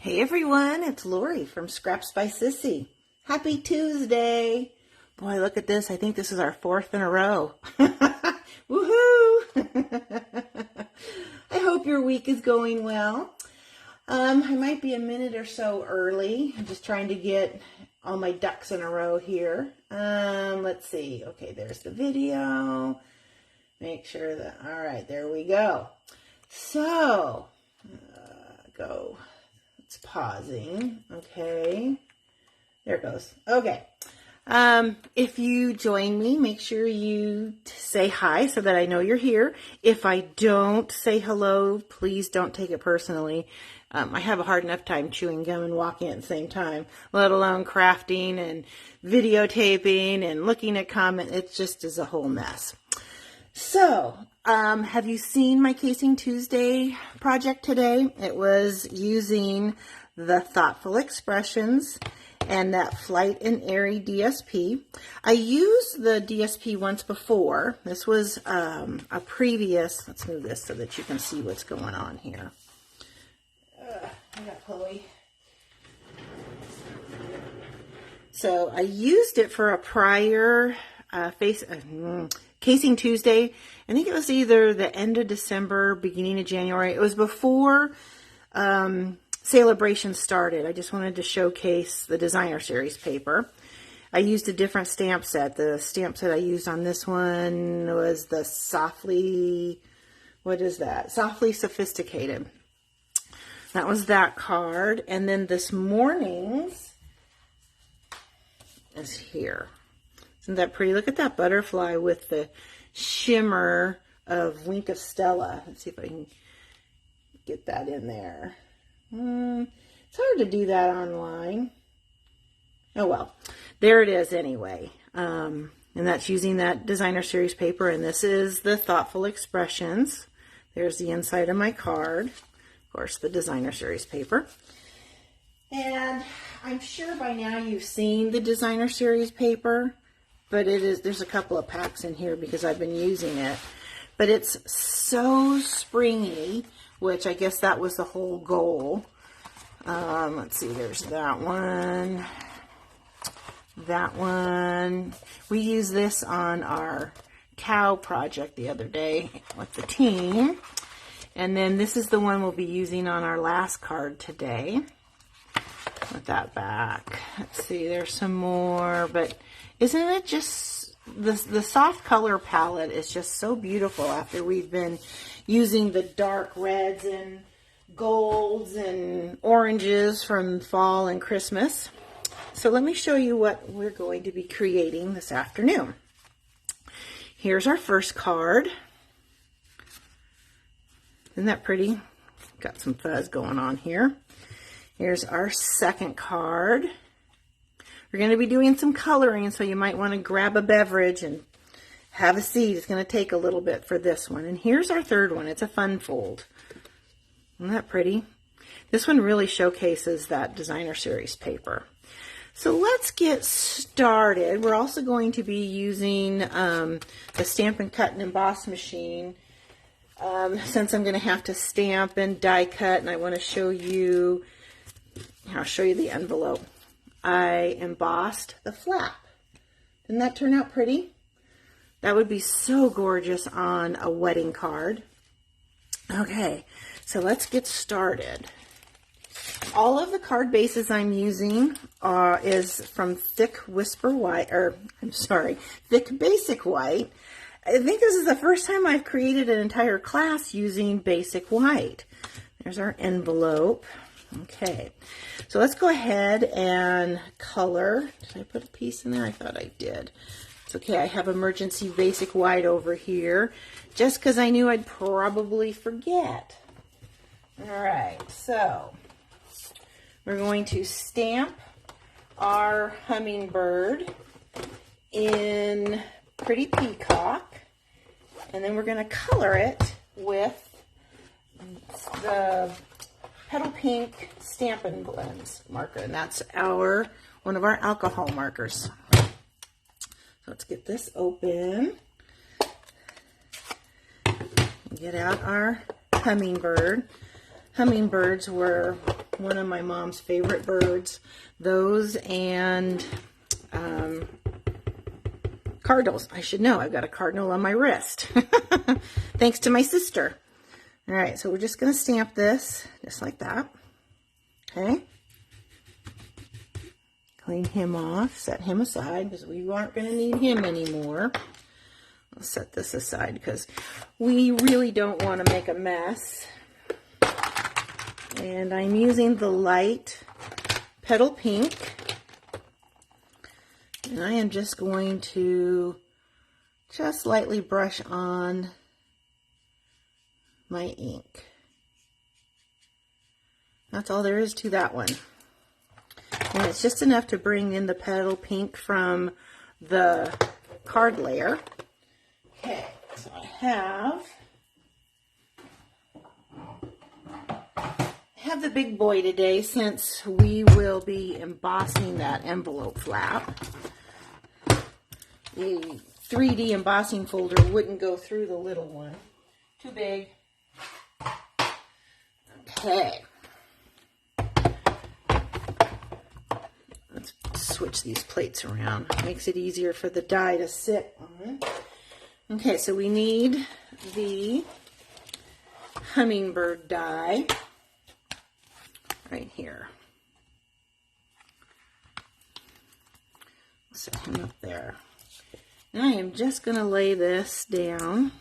Hey everyone, it's Lori from Scraps by Sissy. Happy Tuesday! Boy, look at this. I think this is our 4th in a row. Woohoo! I hope your week is going well. I might be a minute or so early. I'm just trying to get all my ducks in a row here. Let's see. Okay, there's the video. Make sure that, all right, there we go. So, go. It's pausing. Okay. There it goes. Okay. If you join me, make sure you say hi so that I know you're here. If I don't say hello, please don't take it personally. I have a hard enough time chewing gum and walking at the same time, let alone crafting and videotaping and looking at comments. It just is a whole mess. So, have you seen my Casing Tuesday project today? It was using the Thoughtful Expressions and that Flight and Airy DSP. I used the DSP once before. This was a previous, let's move this so that you can see what's going on here. I got Chloe. So I used it for a prior Casing Tuesday. I think it was either the end of December, beginning of January. It was before Sale-a-bration started. I just wanted to showcase the designer series paper. I used a different stamp set. The stamp set I used on this one was the Softly, what is that? Softly Sophisticated. That was that card. And then this morning's is here. Isn't that pretty? Look at that butterfly with the shimmer of Wink of Stella. Let's see if I can get that in there. It's hard to do that online. Oh well, there it is anyway. And that's using that designer series paper. And this is the Thoughtful Expressions. There's the inside of my card. Of course, the designer series paper. And I'm sure by now you've seen the designer series paper. But there's a couple of packs in here because I've been using it. But it's so springy, which I guess that was the whole goal. Let's see, there's that one. That one. We used this on our cow project the other day with the team. And then this is the one we'll be using on our last card today. With that back. Let's see, there's some more, but isn't it just the soft color palette is just so beautiful after we've been using the dark reds and golds and oranges from fall and Christmas. So let me show you what we're going to be creating this afternoon. Here's our first card. Isn't that pretty? Got some fuzz going on here. Here's our second card. We're going to be doing some coloring, so you might want to grab a beverage and have a seat. It's going to take a little bit for this one. And here's our third one. It's a fun fold. Isn't that pretty? This one really showcases that designer series paper. So let's get started. We're also going to be using the Stampin' Cut and Emboss machine since I'm going to have to stamp and die cut, and I want to show you. I'll show you the envelope. I embossed the flap. Didn't that turn out pretty? That would be so gorgeous on a wedding card. Okay, so let's get started. All of the card bases I'm using is from Thick Whisper White, Thick Basic White. I think this is the first time I've created an entire class using Basic White. There's our envelope. Okay, so let's go ahead and color. Did I put a piece in there? I thought I did. It's okay, I have Emergency Basic White over here, just because I knew I'd probably forget. All right, so we're going to stamp our hummingbird in Pretty Peacock, and then we're going to color it with the Petal Pink Stampin' Blends marker, and that's one of our alcohol markers. So let's get this open. Get out our hummingbird. Hummingbirds were one of my mom's favorite birds. Those and cardinals. I should know. I've got a cardinal on my wrist. Thanks to my sister. All right, so we're just going to stamp this just like that. Okay. Clean him off. Set him aside because we aren't going to need him anymore. I'll set this aside because we really don't want to make a mess. And I'm using the light petal pink. And I am just going to just lightly brush on my ink. That's all there is to that one. And it's just enough to bring in the petal pink from the card layer. Okay, so I have the big boy today since we will be embossing that envelope flap. The 3D embossing folder wouldn't go through the little one. Too big. Okay. Let's switch these plates around. Makes it easier for the die to sit on. Okay, so we need the hummingbird die right here. Set him up there. And I am just going to lay this down.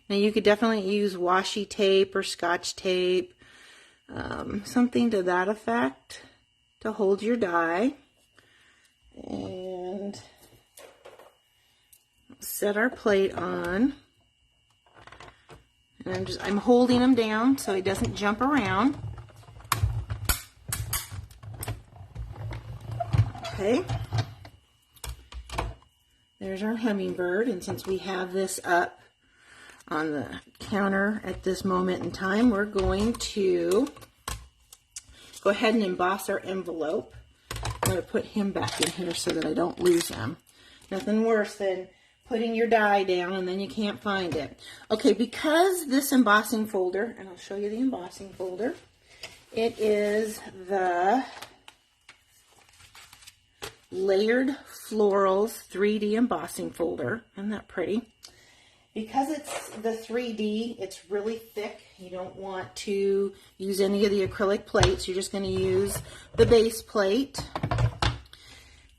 Now you could definitely use washi tape or scotch tape, something to that effect to hold your die. And set our plate on. And I'm holding him down so he doesn't jump around. Okay. There's our hummingbird, and since we have this up on the counter at this moment in time, we're going to go ahead and emboss our envelope. I'm going to put him back in here so that I don't lose him. Nothing worse than putting your die down and then you can't find it. Okay, because this embossing folder, and I'll show you the embossing folder, it is the Layered Florals 3D embossing folder. Isn't that pretty? Because it's the 3D, it's really thick. You don't want to use any of the acrylic plates. You're just going to use the base plate.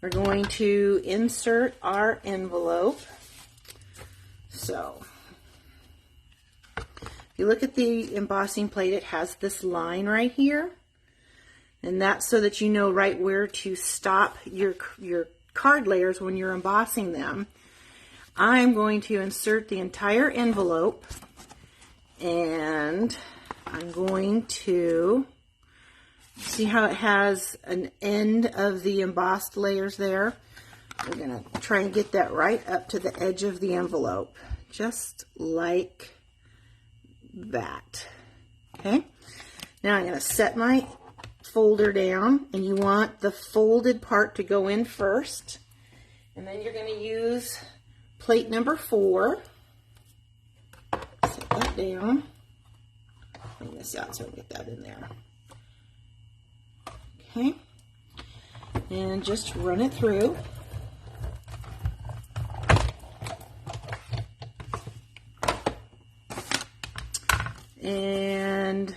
We're going to insert our envelope. So, if you look at the embossing plate, it has this line right here. And that's so that you know right where to stop your card layers when you're embossing them. I'm going to insert the entire envelope, and I'm going to see how it has an end of the embossed layers there. We're going to try and get that right up to the edge of the envelope, just like that. Okay, now I'm going to set my folder down, and you want the folded part to go in first, and then you're going to use plate number 4. Set that down. Bring this out so I can get that in there. Okay, and just run it through. And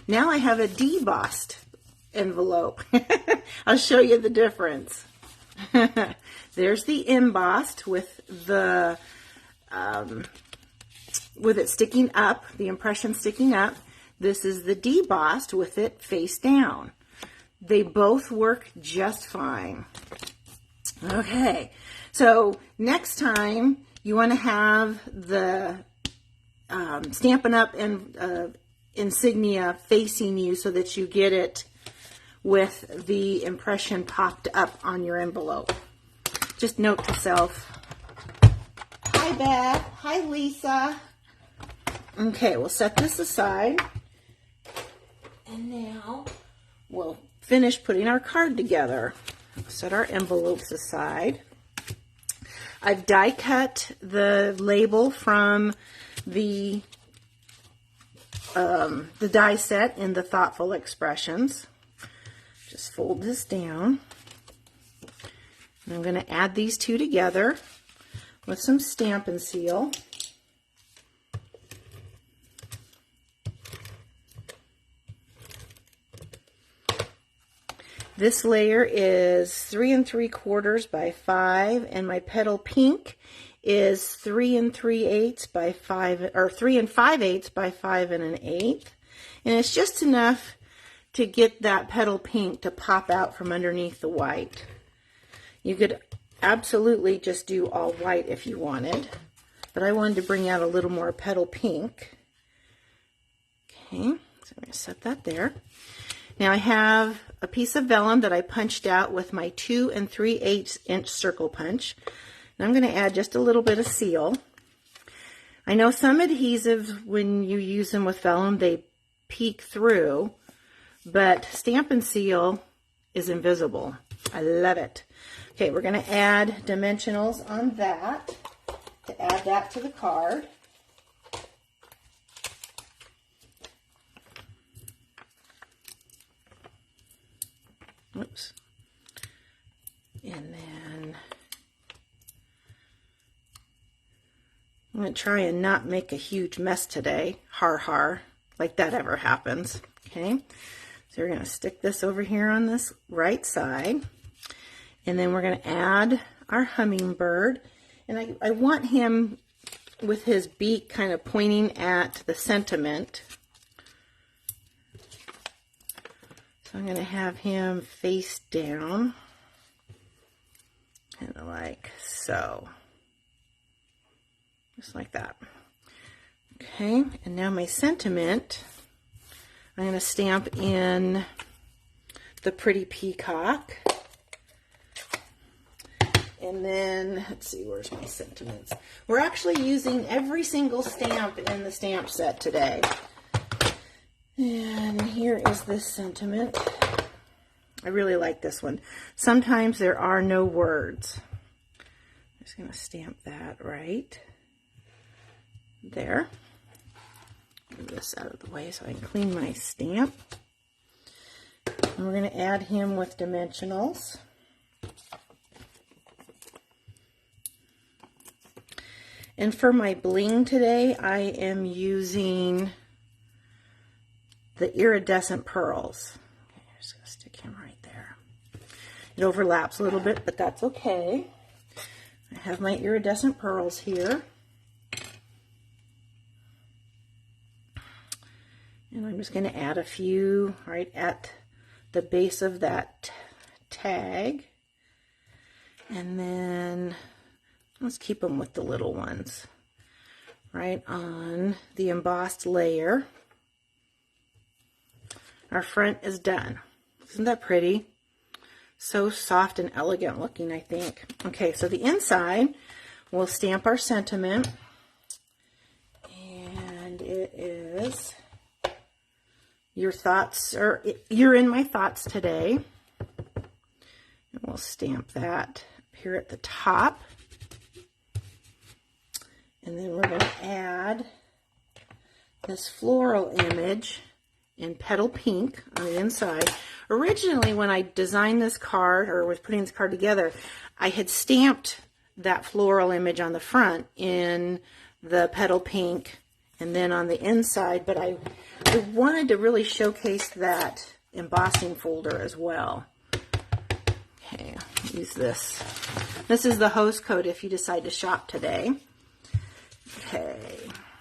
now I have a debossed envelope. I'll show you the difference. There's the embossed with the with it sticking up, the impression sticking up. This is the debossed with it face down. They both work just fine. Okay, so next time you want to have the Stampin' Up! And insignia facing you so that you get it with the impression popped up on your envelope. Just note to self. Hi, Beth. Hi, Lisa. Okay, we'll set this aside. And now we'll finish putting our card together. Set our envelopes aside. I've die cut the label from the the die set in the Thoughtful Expressions. Just fold this down. And I'm going to add these two together with some Stampin' Seal. This layer is 3 3/4 by 5, and my petal pink is 3 3/8 by 5, or 3 5/8 by 5 1/8, and it's just enough to get that petal pink to pop out from underneath the white. You could absolutely just do all white if you wanted, but I wanted to bring out a little more petal pink. Okay, so I'm going to set that there. Now I have a piece of vellum that I punched out with my 2 3/8 inch circle punch. And I'm going to add just a little bit of seal. I know some adhesives, when you use them with vellum, they peek through, but Stampin' Seal is invisible. I love it. Okay, we're going to add dimensionals on that to add that to the card. Oops. And then I'm going to try and not make a huge mess today. Har har, like that ever happens. Okay, so we're going to stick this over here on this right side. And then we're going to add our hummingbird. And I want him with his beak kind of pointing at the sentiment. So I'm going to have him face down, kind of like so. Just like that. Okay, and now my sentiment, I'm going to stamp in the pretty peacock. And then, let's see, where's my sentiments? We're actually using every single stamp in the stamp set today. And here is this sentiment. I really like this one. Sometimes there are no words. I'm just going to stamp that right there. Move this out of the way so I can clean my stamp. And we're going to add him with dimensionals. And for my bling today, I am using the iridescent pearls. Okay, I'm just going to stick him right there. It overlaps a little bit, but that's okay. I have my iridescent pearls here. And I'm just going to add a few right at the base of that tag. And then let's keep them with the little ones right on the embossed layer. Our front is done. Isn't that pretty? So soft and elegant looking, I think. Okay, so the inside, we'll stamp our sentiment. And it is, your thoughts, or you're in my thoughts today. And we'll stamp that here at the top. And then we're going to add this floral image in petal pink on the inside. Originally, when I designed this card, or was putting this card together, I had stamped that floral image on the front in the petal pink and then on the inside, but I wanted to really showcase that embossing folder as well. Okay, use this. This is the host code if you decide to shop today. Okay,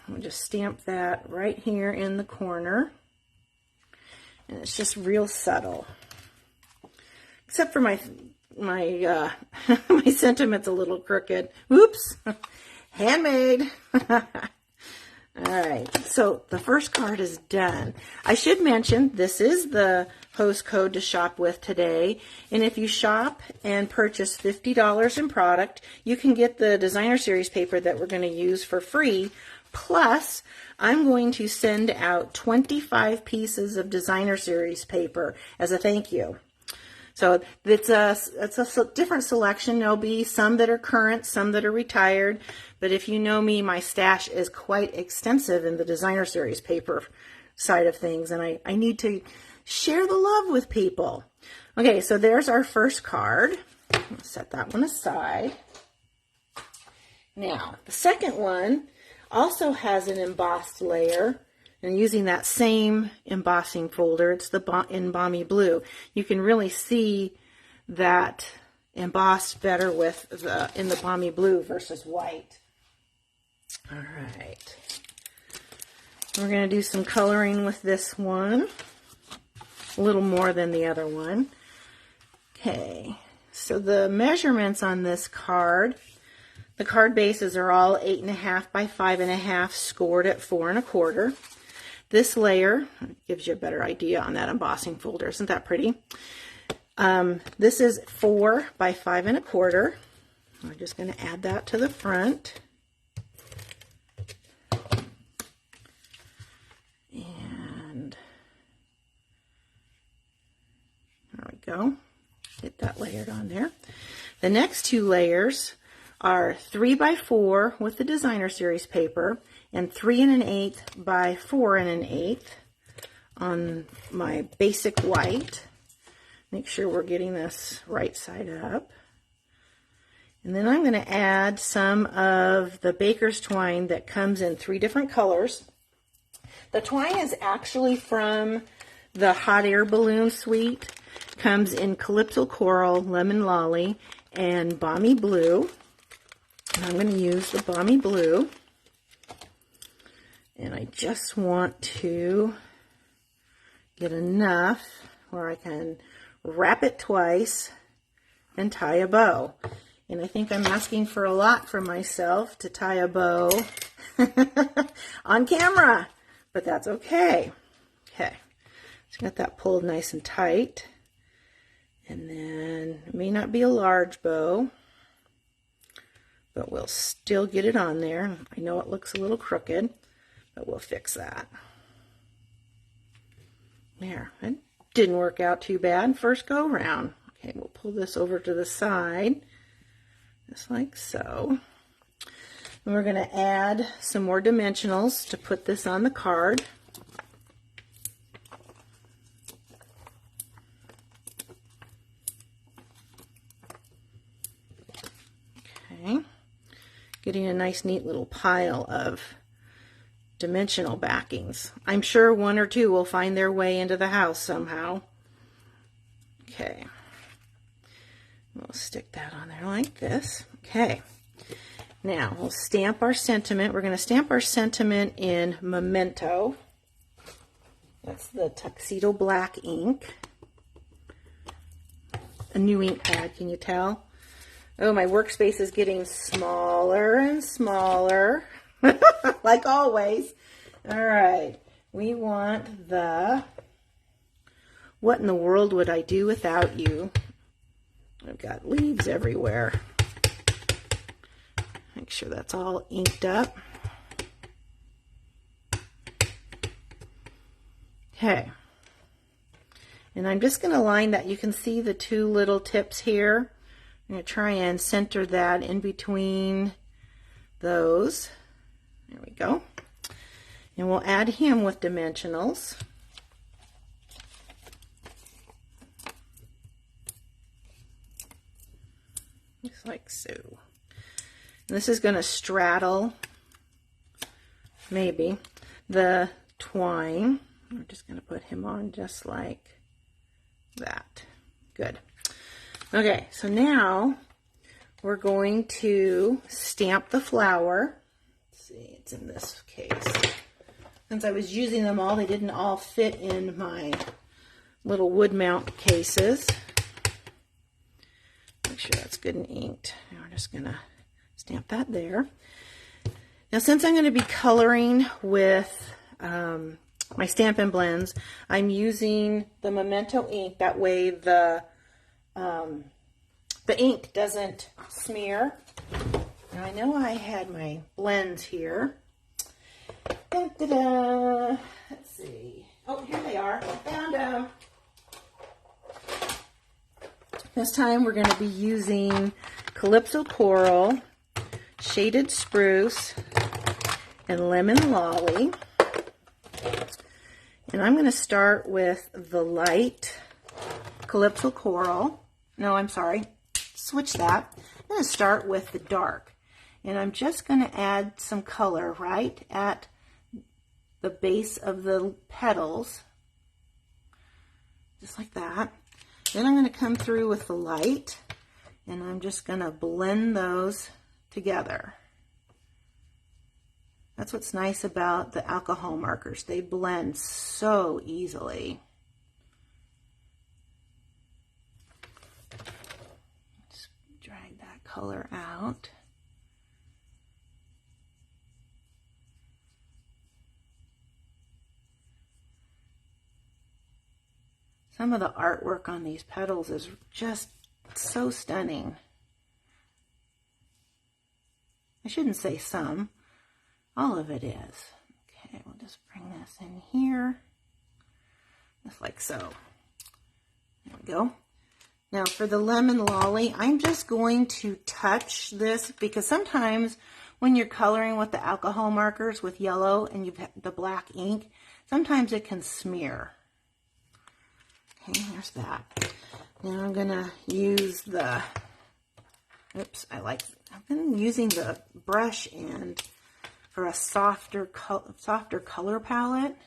we'll just stamp that right here in the corner. And it's just real subtle. Except for my my sentiment's a little crooked. Oops! Handmade! Alright, so the first card is done. I should mention, this is the host code to shop with today. And if you shop and purchase $50 in product, you can get the designer series paper that we're going to use for free. Plus, I'm going to send out 25 pieces of designer series paper as a thank you. So it's a different selection. There'll be some that are current, some that are retired. But if you know me, my stash is quite extensive in the designer series paper side of things, and I need to share the love with people. Okay, so there's our first card. I'll set that one aside. Now, the second one also has an embossed layer, and using that same embossing folder, it's the in Balmy Blue. You can really see that embossed better with in the Balmy Blue versus white. All right. We're going to do some coloring with this one, a little more than the other one. Okay, so the measurements on this card, the card bases are all 8.5 by 5.5, scored at 4 1/4. This layer gives you a better idea on that embossing folder. Isn't that pretty? This is 4 by 5 1/4. We're just going to add that to the front. And there we go. Get that layered on there. The next two layers are 3 by 4 with the designer series paper and 3 1/8 by 4 1/8 on my basic white. Make sure we're getting this right side up. And then I'm going to add some of the baker's twine that comes in 3 different colors. The twine is actually from the Hot Air Balloon Suite. Comes in Calypso Coral, Lemon Lolly, and Balmy Blue. And I'm going to use the Balmy Blue. And I just want to get enough where I can wrap it twice and tie a bow. And I think I'm asking for a lot for myself to tie a bow on camera, but that's okay. Okay, just got that pulled nice and tight. And then it may not be a large bow, but we'll still get it on there. I know it looks a little crooked, but we'll fix that. There, it didn't work out too bad first go round. Okay, we'll pull this over to the side, just like so. And we're going to add some more dimensionals to put this on the card. Okay, getting a nice neat little pile of dimensional backings. I'm sure 1 or 2 will find their way into the house somehow. Okay, we'll stick that on there like this. Okay, now we'll stamp our sentiment. We're going to stamp our sentiment in Memento. That's the Tuxedo Black ink. A new ink pad, can you tell? Oh, my workspace is getting smaller and smaller, like always. All right, we want the What in the World Would I Do Without You? I've got leaves everywhere. Make sure that's all inked up. Okay, and I'm just going to line that. You can see the 2 little tips here. I'm going to try and center that in between those. There we go. And we'll add him with dimensionals. Just like so. And this is going to straddle, maybe, the twine. We're just going to put him on just like that. Good. Okay, so now we're going to stamp the flower. Let's see, it's in this case. Since I was using them all, they didn't all fit in my little wood mount cases. Make sure that's good and inked. Now we're just going to stamp that there. Now, since I'm going to be coloring with my Stampin' Blends, I'm using the Memento ink. That way the ink doesn't smear. Now, I know I had my blends here. Da-da-da. Let's see. Oh, here they are. I found them. This time we're going to be using Calypso Coral, Shaded Spruce, and Lemon Lolly. And I'm going to start with the light Calypso Coral. No, I'm sorry. Switch that. I'm going to start with the dark. And I'm just going to add some color right at the base of the petals. Just like that. Then I'm going to come through with the light. And I'm just going to blend those together. That's what's nice about the alcohol markers. They blend so easily. Just drag that color out. Some of the artwork on these petals is just so stunning. I shouldn't say some. All of it is. Okay, we'll just bring this in here. Just like so. There we go. Now for the lemon lolly, I'm just going to touch this because sometimes when you're coloring with the alcohol markers with yellow and you've got the black ink, sometimes it can smear. Okay, there's that. Now I'm gonna use the, I've been using the brush end for a softer color palette.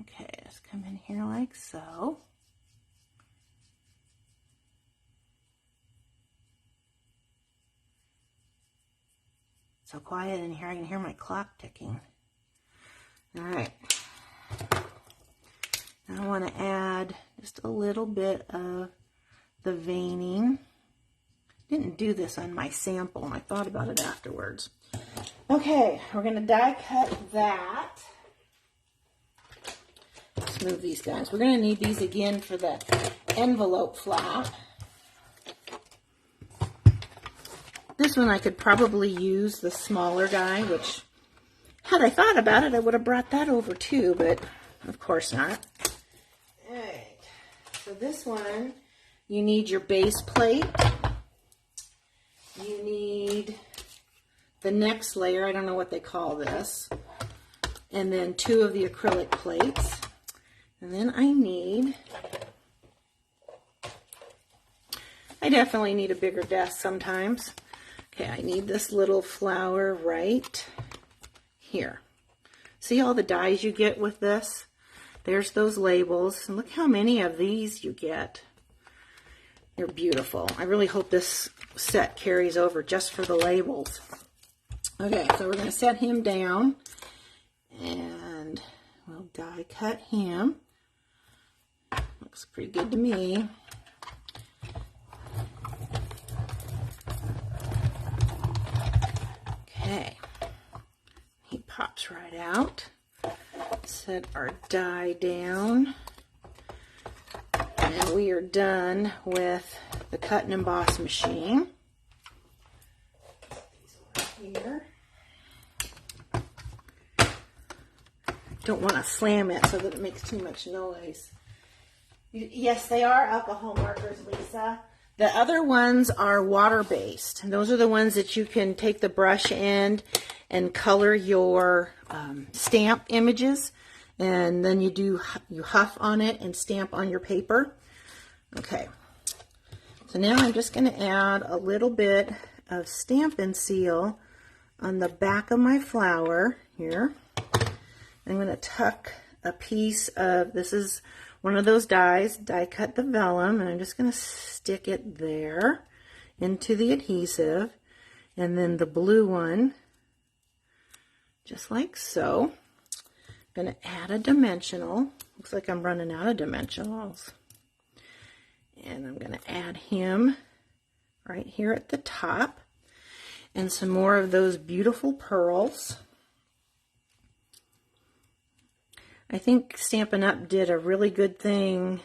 Okay, just come in here like so. So quiet in here, I can hear my clock ticking. All right. Now I want to add just a little bit of the veining. Didn't do this on my sample, and I thought about it afterwards. Okay, we're going to die cut that. Let's move these guys. We're going to need these again for the envelope flap. This one I could probably use the smaller guy, which, had I thought about it, I would have brought that over too, but of course not. All right, so this one, you need your base plate. You need the next layer, I don't know what they call this, and then 2 of the acrylic plates. And then I definitely need a bigger desk sometimes. Okay, I need this little flower right here. See all the dies you get with this? There's those labels, and look how many of these you get. They're beautiful. I really hope this set carries over just for the labels. Okay, so we're going to set him down, and we'll die cut him. Looks pretty good to me. Okay, he pops right out. Set our die down, and we are done with the cut and emboss machine. These over here. Don't want to slam it so that it makes too much noise. Yes, they are alcohol markers, Lisa. The other ones are water-based. And those are the ones that you can take the brush end and color your stamp images. And then you huff on it and stamp on your paper. Okay. So now I'm just going to add a little bit of Stampin' Seal on the back of my flower here. I'm going to tuck a piece of, this is one of those dies, die cut the vellum, and I'm just going to stick it there into the adhesive, and then the blue one, just like so. I'm going to add a dimensional. Looks like I'm running out of dimensionals. And I'm going to add him right here at the top, and some more of those beautiful pearls. I think Stampin' Up! Did a really good thing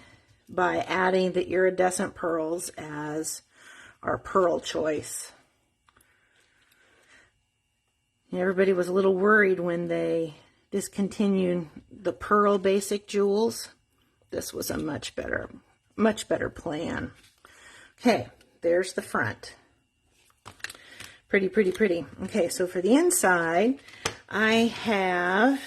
by adding the iridescent pearls as our pearl choice. Everybody was a little worried when they discontinued the pearl basic jewels. This was a much better plan. Okay, there's the front. Pretty, pretty, pretty. Okay, so for the inside, I have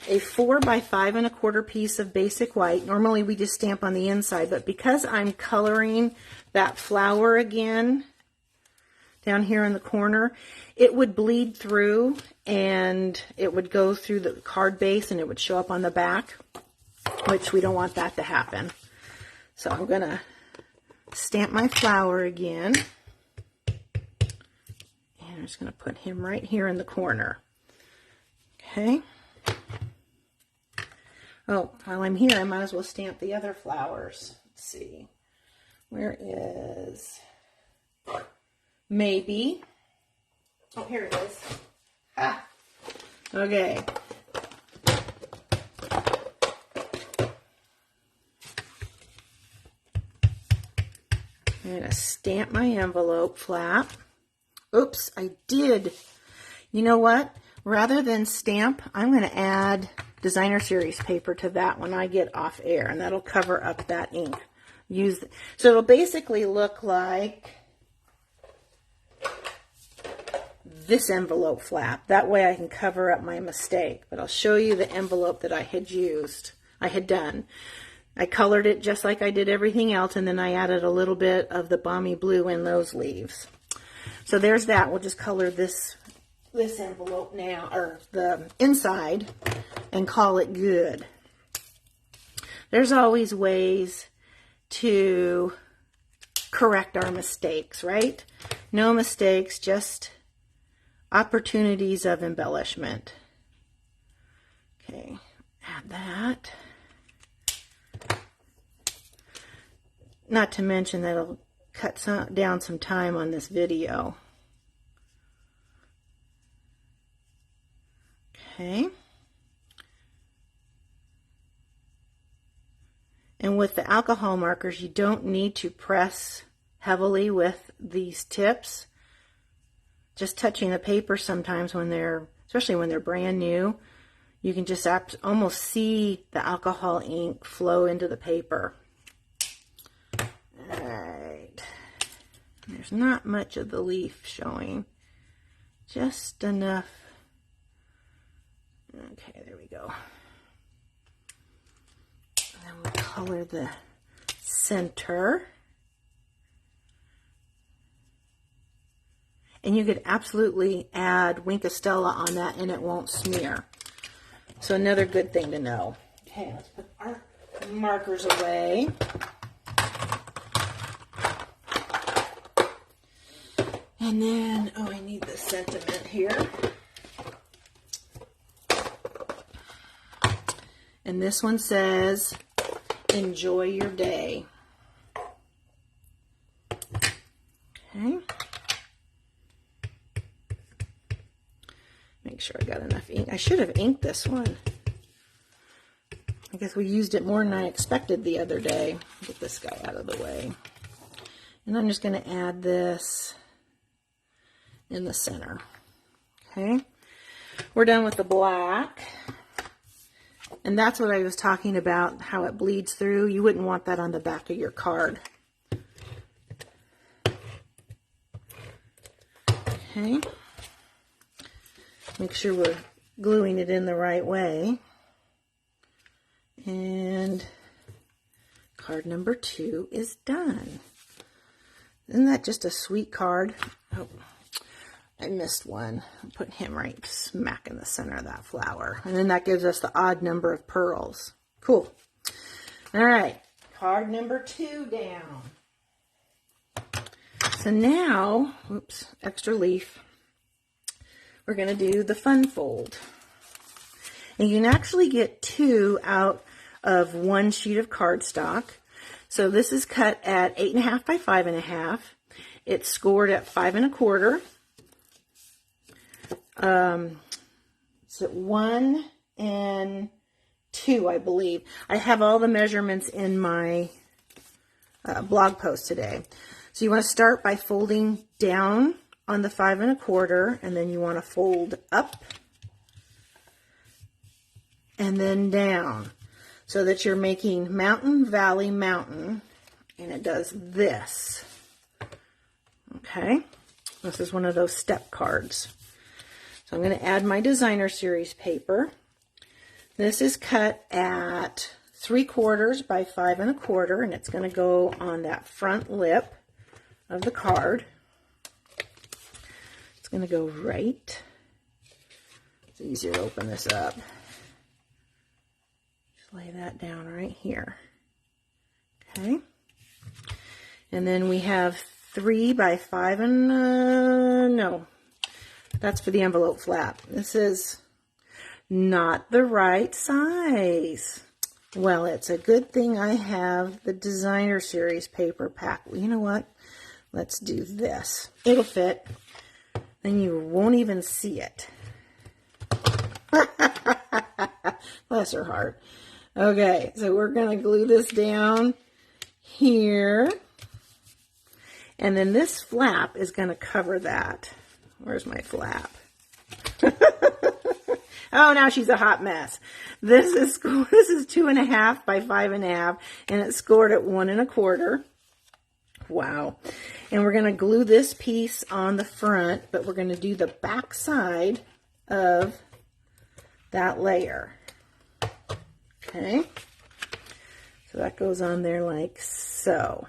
a 4 by 5 1/4 piece of basic white. Normally we just stamp on the inside, but because I'm coloring that flower again down here in the corner, it would bleed through and it would go through the card base and it would show up on the back, which we don't want that to happen. So I'm going to stamp my flower again. And I'm just going to put him right here in the corner. Okay. Oh, while I'm here, I might as well stamp the other flowers. Let's see. Where is Maybe? Oh, here it is. Ah. Okay. I'm going to stamp my envelope flap. Oops, I did. You know what? Rather than stamp, I'm going to add designer series paper to that when I get off air, and that'll cover up that ink. So it'll basically look like this envelope flap. That way I can cover up my mistake. But I'll show you the envelope that I had done. I colored it just like I did everything else, and then I added a little bit of the balmy blue in those leaves. So there's that. We'll just color this envelope now, or the inside, and call it good. There's always ways to correct our mistakes, right? No mistakes, just opportunities of embellishment. Okay, add that. Not to mention that it'll cut down some time on this video. Okay. And with the alcohol markers, you don't need to press heavily with these tips. Just touching the paper sometimes especially when they're brand new, you can just almost see the alcohol ink flow into the paper. All right. There's not much of the leaf showing. Just enough. Okay, there we go. And then we'll color the center. And you could absolutely add Wink of Stella on that and it won't smear. So another good thing to know. Okay, let's put our markers away. And then, oh, I need the sentiment here. And this one says, enjoy your day. Okay. Make sure I got enough ink. I should have inked this one. I guess we used it more than I expected the other day. Get this guy out of the way. And I'm just going to add this in the center. Okay. We're done with the black. And that's what I was talking about, how it bleeds through. You wouldn't want that on the back of your card. Okay. Make sure we're gluing it in the right way. And card number 2 is done. Isn't that just a sweet card? Oh, I missed one. I'll put him right smack in the center of that flower. And then that gives us the odd number of pearls. Cool. All right, card number 2 down. So now, oops, extra leaf. We're going to do the fun fold. And you can actually get 2 out of 1 sheet of cardstock. So this is cut at 8.5 by 5.5. It's scored at 5 1/4. It's at 1 and 2, I believe. I have all the measurements in my blog post today. So you want to start by folding down on the 5 1/4, and then you want to fold up and then down, so that you're making mountain, valley, mountain, and it does this. Okay, this is one of those step cards. So I'm going to add my designer series paper. This is cut at 3/4 by 5 1/4, and it's going to go on that front lip of the card. It's going to go right. It's easier to open this up. Just lay that down right here. Okay. And then we have 3 by 5 and no, that's for the envelope flap. This is not the right size. Well, it's a good thing I have the designer series paper pack. Well, you know what? Let's do this. It'll fit. Then you won't even see it. Bless her heart. Okay, so we're going to glue this down here. And then this flap is going to cover that. Where's my flap? Oh, now she's a hot mess. This is 2.5 by 5.5, and it's scored at 1 1/4. Wow. And we're going to glue this piece on the front, but we're going to do the back side of that layer. Okay. So that goes on there like so.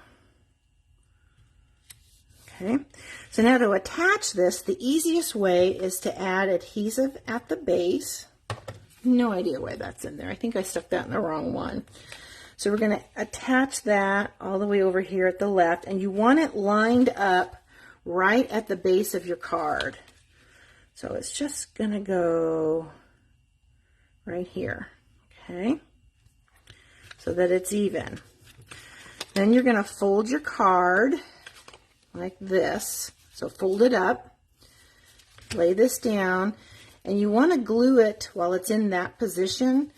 Okay. So now to attach this, the easiest way is to add adhesive at the base. No idea why that's in there. I think I stuck that in the wrong one. So we're going to attach that all the way over here at the left, and you want it lined up right at the base of your card. So it's just going to go right here, okay, so that it's even. Then you're going to fold your card like this. So fold it up, lay this down, and you want to glue it while it's in that position.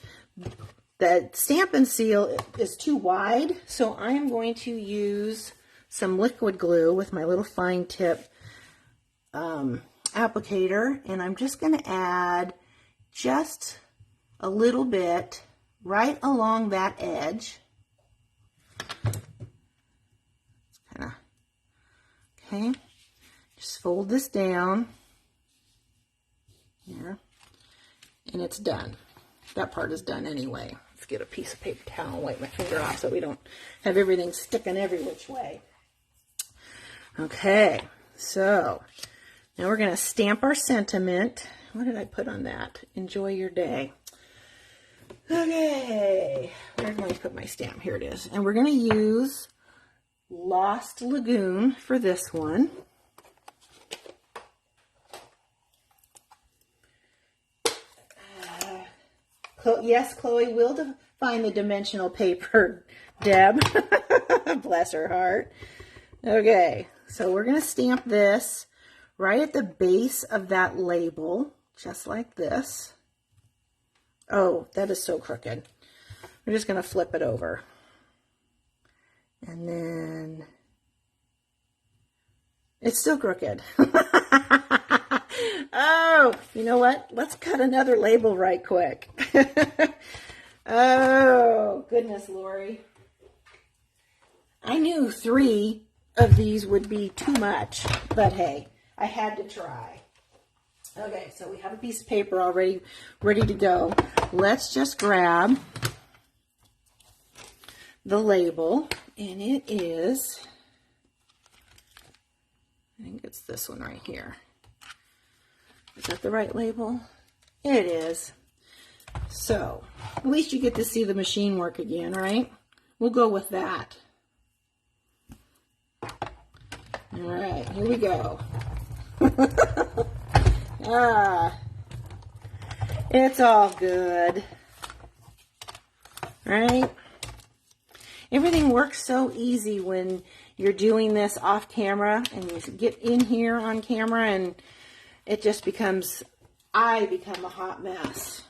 The Stamp and Seal is too wide, so I'm going to use some liquid glue with my little fine tip applicator, and I'm just going to add just a little bit right along that edge. Kind of, okay. Just fold this down here, and it's done. That part is done anyway. Let's get a piece of paper towel and wipe my finger off so we don't have everything sticking every which way. Okay, so now we're going to stamp our sentiment. What did I put on that? Enjoy your day. Okay, where am I going to put my stamp? Here it is. And we're going to use Lost Lagoon for this one. Yes, Chloe will find the dimensional paper, Deb. Bless her heart. Okay, so we're going to stamp this right at the base of that label, just like this. Oh, that is so crooked. We're just going to flip it over. And then it's still crooked. Oh, you know what? Let's cut another label right quick. Oh, goodness, Lori. I knew 3 of these would be too much, but hey, I had to try. Okay, so we have a piece of paper already ready to go. Let's just grab the label, and it is, I think it's this one right here. Is that the right label? It is. So, at least you get to see the machine work again, right? We'll go with that. All right, here we go. It's all good. Right? Everything works so easy when you're doing this off camera and you get in here on camera, and it just becomes, I become a hot mess.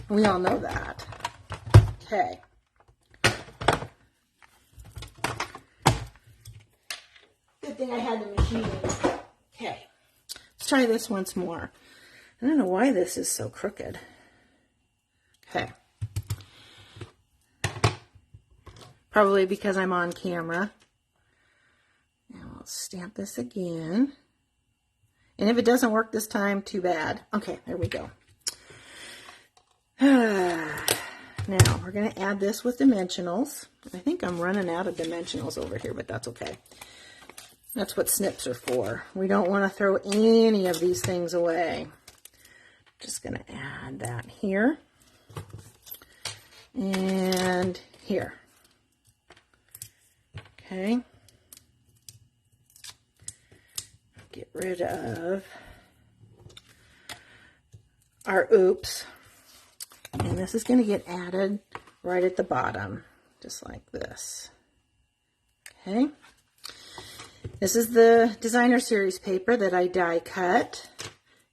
We all know that. Okay. Good thing I had the machine. Okay. Let's try this once more. I don't know why this is so crooked. Okay. Probably because I'm on camera. Now I'll stamp this again. And if it doesn't work this time, too bad. Okay, there we go. Now, we're going to add this with dimensionals. I think I'm running out of dimensionals over here, but that's okay. That's what snips are for. We don't want to throw any of these things away. Just going to add that here. And here. Okay. Get rid of our oops. And this is going to get added right at the bottom, just like this. Okay. This is the designer series paper that I die cut.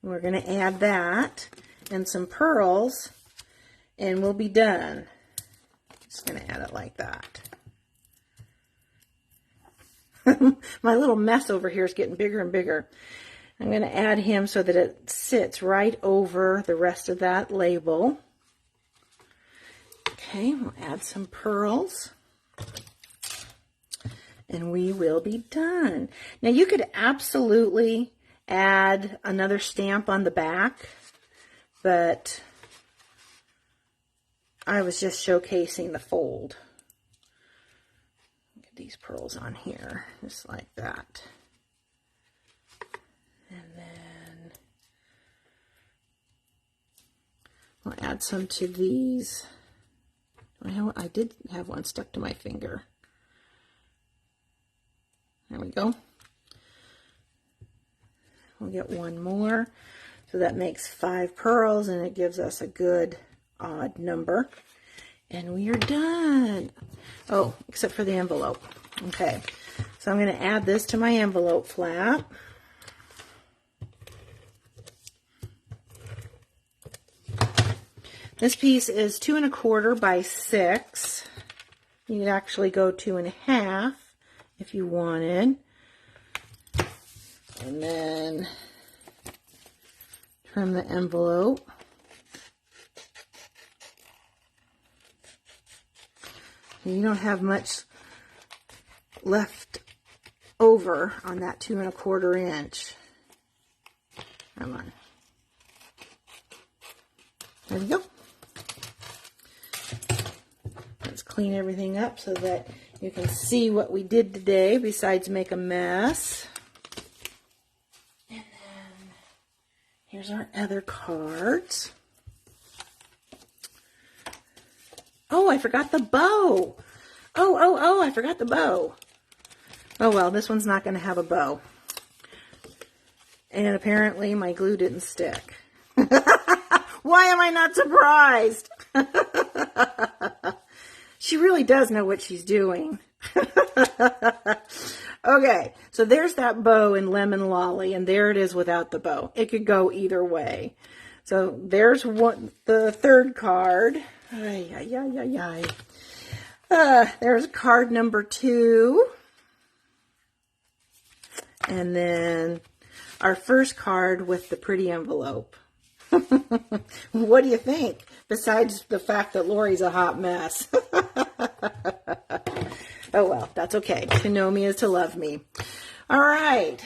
We're going to add that and some pearls, and we'll be done. Just going to add it like that. My little mess over here is getting bigger and bigger. I'm going to add him so that it sits right over the rest of that label. Okay, we'll add some pearls. And we will be done. Now you could absolutely add another stamp on the back, but I was just showcasing the fold. Get these pearls on here, just like that. And then I'll add some to these. I did have one stuck to my finger. There we go. We'll get one more. So that makes 5 pearls, and it gives us a good odd number. And we are done. Oh, except for the envelope. Okay. So I'm going to add this to my envelope flap. This piece is 2 1/4 by 6. You could actually go 2 1/2 if you wanted. And then trim the envelope. You don't have much left over on that 2 1/4 inch. Come on. There we go. Let's clean everything up so that you can see what we did today besides make a mess. And then here's our other cards. Oh, I forgot the bow. Oh, I forgot the bow. Oh well, this one's not going to have a bow. And apparently my glue didn't stick. Why am I not surprised? She really does know what she's doing. Okay, so there's that bow in Lemon Lolly, and there it is without the bow. It could go either way. So there's the third card. There's card number 2. And then our first card with the pretty envelope. What do you think? Besides the fact that Lori's a hot mess. Oh well, that's okay. To know me is to love me. All right.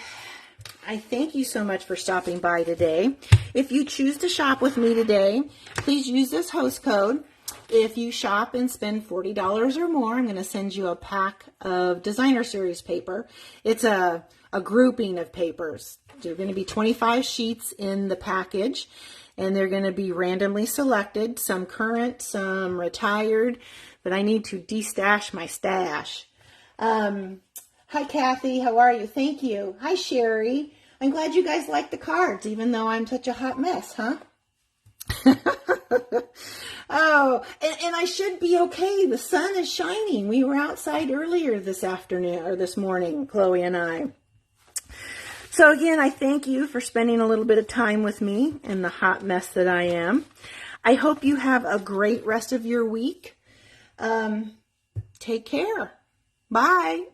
I thank you so much for stopping by today. If you choose to shop with me today, please use this host code. If you shop and spend $40 or more, I'm going to send you a pack of designer series paper. It's a grouping of papers. There are going to be 25 sheets in the package, and they're going to be randomly selected, some current, some retired, but I need to destash my stash. Hi, Kathy. How are you? Thank you. Hi, Sherry. I'm glad you guys like the cards, even though I'm such a hot mess, huh? Oh, and I should be okay. The sun is shining. We were outside earlier this afternoon, or this morning, Chloe and I. So again, I thank you for spending a little bit of time with me in the hot mess that I am. I hope you have a great rest of your week. Take care. Bye.